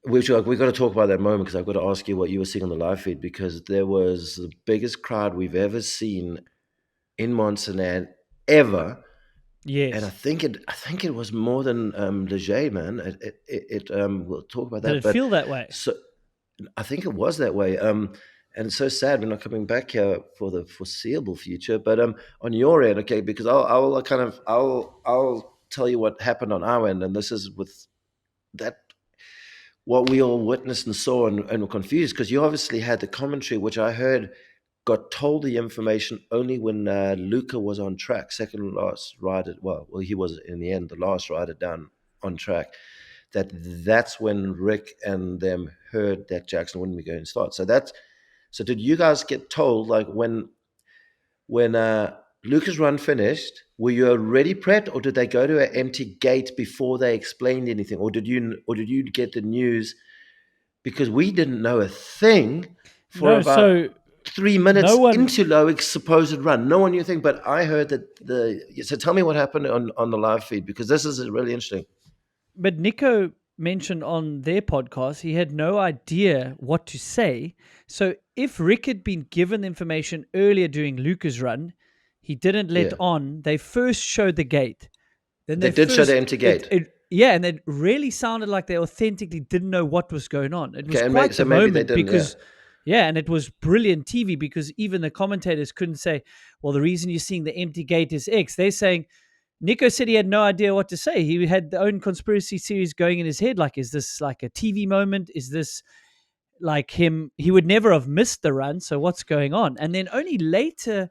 we got to talk about that moment because I've got to ask you what you were seeing on the live feed because there was the biggest crowd we've ever seen in Mont-Sainte-Anne ever. And I Yes. think it was more than Leger, man. We'll talk about Did that, it but feel that way? so I think it was that way. And it's so sad we're not coming back here for the foreseeable future. But on your end, okay, because I'll tell you what happened on our end, and this is with that what we all witnessed and saw and were confused because you obviously had the commentary, which I heard got told the information only when Luca was on track, second last rider. Well, he was in the end the last rider down on track. That's when Rick and them heard that Jackson wouldn't be going to start. So did you guys get told like when Luca's run finished? Were you already prepped, or did they go to an empty gate before they explained anything, or did you get the news? Because we didn't know a thing for No, about so 3 minutes no one. into Loic's supposed run. No one knew a thing, but I heard that So tell me what happened on the live feed because this is really interesting. But Nico mentioned on their podcast he had no idea what to say. So if Rick had been given information earlier during Luca's run, he didn't let Yeah, on. They first showed the gate. Then they they did show the first empty gate. yeah, and it really sounded like they authentically didn't know what was going on. It was Okay, quite so the maybe they moment didn't. Yeah. because yeah, and it was brilliant TV because even the commentators couldn't say, well, the reason you're seeing the empty gate is X. They're saying Nico said he had no idea what to say. He had the own conspiracy series going in his head. Like, is this like a TV moment? Is this like him? He would never have missed the run. So what's going on? And then only later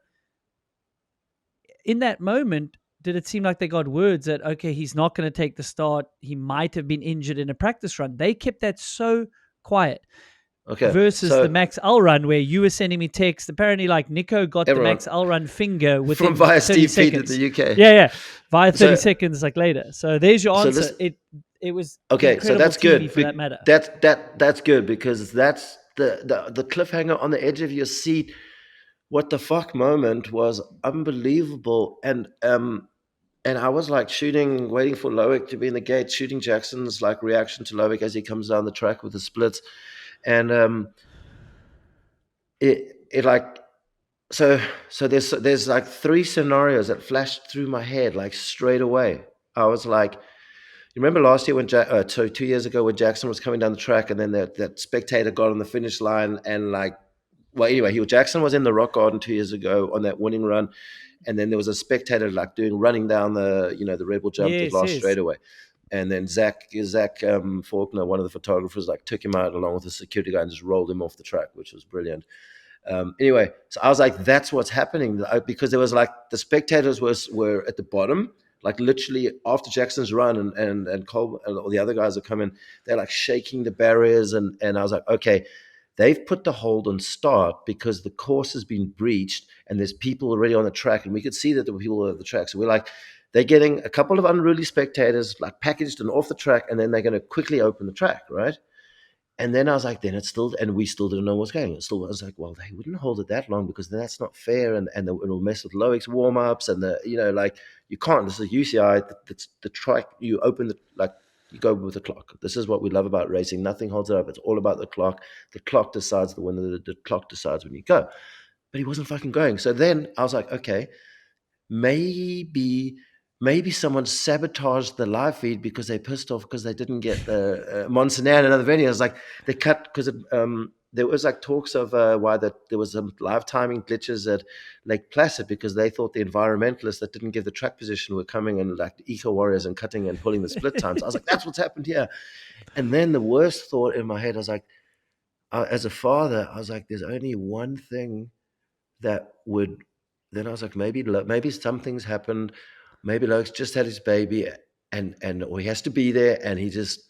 in that moment did it seem like they got words that, okay, he's not going to take the start. He might have been injured in a practice run. They kept that so quiet Okay, versus the so Max L run where you were sending me text. Apparently, like Nico got the everyone Max L run finger from within via 30 Steve Pete in seconds. the UK. Yeah, yeah. Via 30 So seconds like later. So there's your so answer. this It was okay. So incredible that's TV good. for that matter. That's good because that's the cliffhanger on the edge of your seat. What the fuck moment was unbelievable, and I was like waiting for Loic to be in the gate, shooting Jackson's like reaction to Loic as he comes down the track with the splits, and it like so there's like three scenarios that flashed through my head like straight away. I was like, you remember last year when 2 years ago when Jackson was coming down the track and then that spectator got on the finish line and like, well, anyway, Jackson was in the Rock Garden 2 years ago on that winning run, and then there was a spectator like running down the Rebel jump that Yes, lost yes. straight away, and then Zach Faulkner, one of the photographers, like took him out along with the security guy and just rolled him off the track, which was brilliant. Anyway, so I was like, that's what's happening because there was like the spectators were at the bottom, like literally after Jackson's run and Cole and all the other guys are coming, they're like shaking the barriers and I was like, okay, they've put the hold on start because the course has been breached and there's people already on the track and we could see that there were people at the track. So we're like, they're getting a couple of unruly spectators like packaged and off the track and then they're going to quickly open the track, right? And then I was like, then it's still, and we still didn't know what's going on. I was like, well, they wouldn't hold it that long because then that's not fair, and it'll mess with Loic's warm ups, and like you can't. This is UCI. It's the track. You open you go with the clock. This is what we love about racing. Nothing holds it up. It's all about the clock. The clock decides the winner. The clock decides when you go. But he wasn't fucking going. So then I was like, okay, maybe someone sabotaged the live feed because they pissed off because they didn't get Mont-Sainte-Anne and another venue. I was like, they cut because there was like talks of why there was some live timing glitches at Lake Placid because they thought the environmentalists that didn't give the track position were coming and like eco warriors and cutting and pulling the split times. I was like, that's what's happened here. And then the worst thought in my head, I was like, as a father, I was like, there's only one thing that would. Then I was like, maybe something's happened. Maybe Loke's just had his baby, or he has to be there, and he just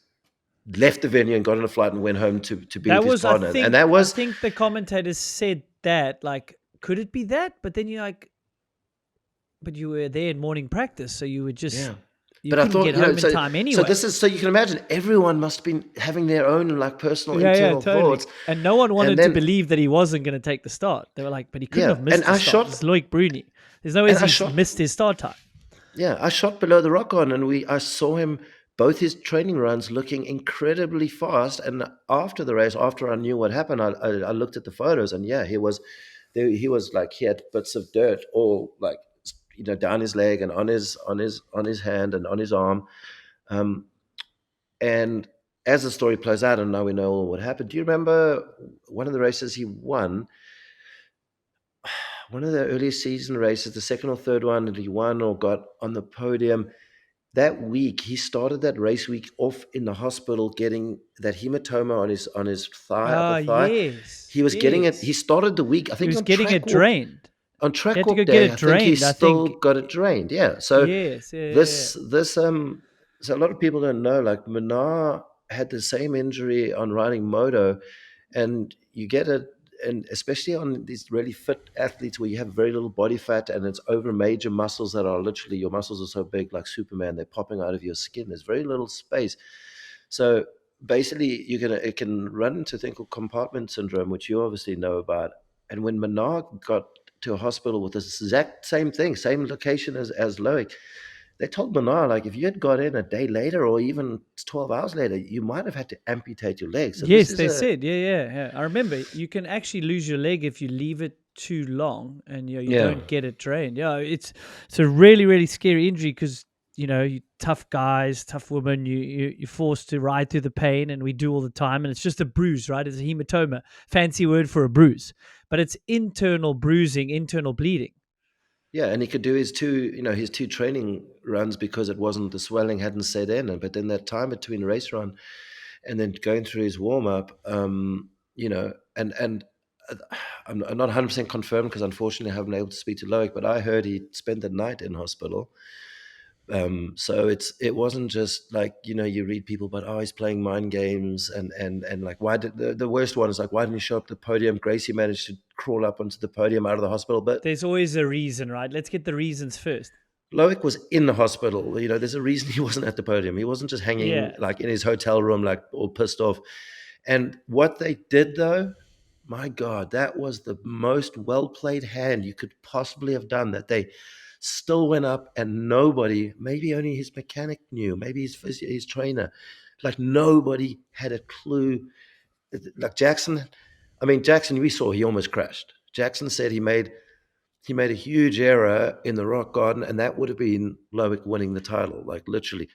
left the venue and got on a flight and went home to be with That his was, I partner. And think, that I was think the commentators said that. Like, could it be that? But then you're like, but you were there in morning practice, so you were just yeah. you But I couldn't thought, get home in so time so anyway. this is so you can imagine everyone must have been having their own like personal Yeah, yeah, internal totally. thoughts, And no one and wanted to then believe that he wasn't going to take the start. They were like, but he couldn't yeah, have missed the start. It's Loic Bruni. There's no way and I he's shot missed his start time. yeah, I shot below the rock on, and I saw him both his training runs looking incredibly fast. And after the race, after I knew what happened, I looked at the photos, and yeah, he was there. He was like, he had bits of dirt all like, down his leg and on his hand and on his arm. Um, and as the story plays out, and now we know what happened. Do you remember one of the races he won? One of the early season races, the second or third one that he won or got on the podium. That week, he started that race week off in the hospital, getting that hematoma on his thigh, upper Ah, thigh. yes, He was getting it. He yes. started the week, I He think, was on getting it track walk. drained. On He track had to go walk get day, it I think he drained, I still think. got it drained. Yeah. So Yes, yeah, yeah, yeah. so a lot of people don't know. Like Menard had the same injury on riding moto, and you get it, and especially on these really fit athletes where you have very little body fat and it's over major muscles that are literally, your muscles are so big like Superman, they're popping out of your skin. There's very little space. So basically, it can run into a thing called compartment syndrome, which you obviously know about. And when Menard got to a hospital with this exact same thing, same location as Loic, they told Menard, like, if you had got in a day later or even 12 hours later, you might have had to amputate your leg. So this Yes, is they a, said, yeah, yeah, yeah. I remember you can actually lose your leg if you leave it too long and you yeah. don't get it drained. Yeah, it's a really really scary injury because you tough guys, tough women, you're forced to ride through the pain, and we do all the time, and it's just a bruise, right? It's a hematoma, fancy word for a bruise, but it's internal bruising, internal bleeding. Yeah, and he could do his two training runs because it wasn't, the swelling hadn't set in. But then that time between race run and then going through his warm up, and uh, I'm not 100% confirmed because unfortunately I haven't been able to speak to Loic, but I heard he spent the night in hospital. So it wasn't just like, you read people, but he's playing mind games, and like, why did the worst one is like, why didn't he show up at the podium? Gracie managed to crawl up onto the podium out of the hospital, but There's always a reason, right? Let's get the reasons first. Loic was in the hospital. There's a reason he wasn't at the podium. He wasn't just hanging Yeah. like in his hotel room, like all pissed off. And what they did, though, my God, that was the most well played hand you could possibly have done. That they still went up, and nobody, maybe only his mechanic knew, maybe his trainer, like nobody had a clue. Like Jackson, we saw he almost crashed. Jackson said he made a huge error in the rock garden, and that would have been Loic winning the title, like literally.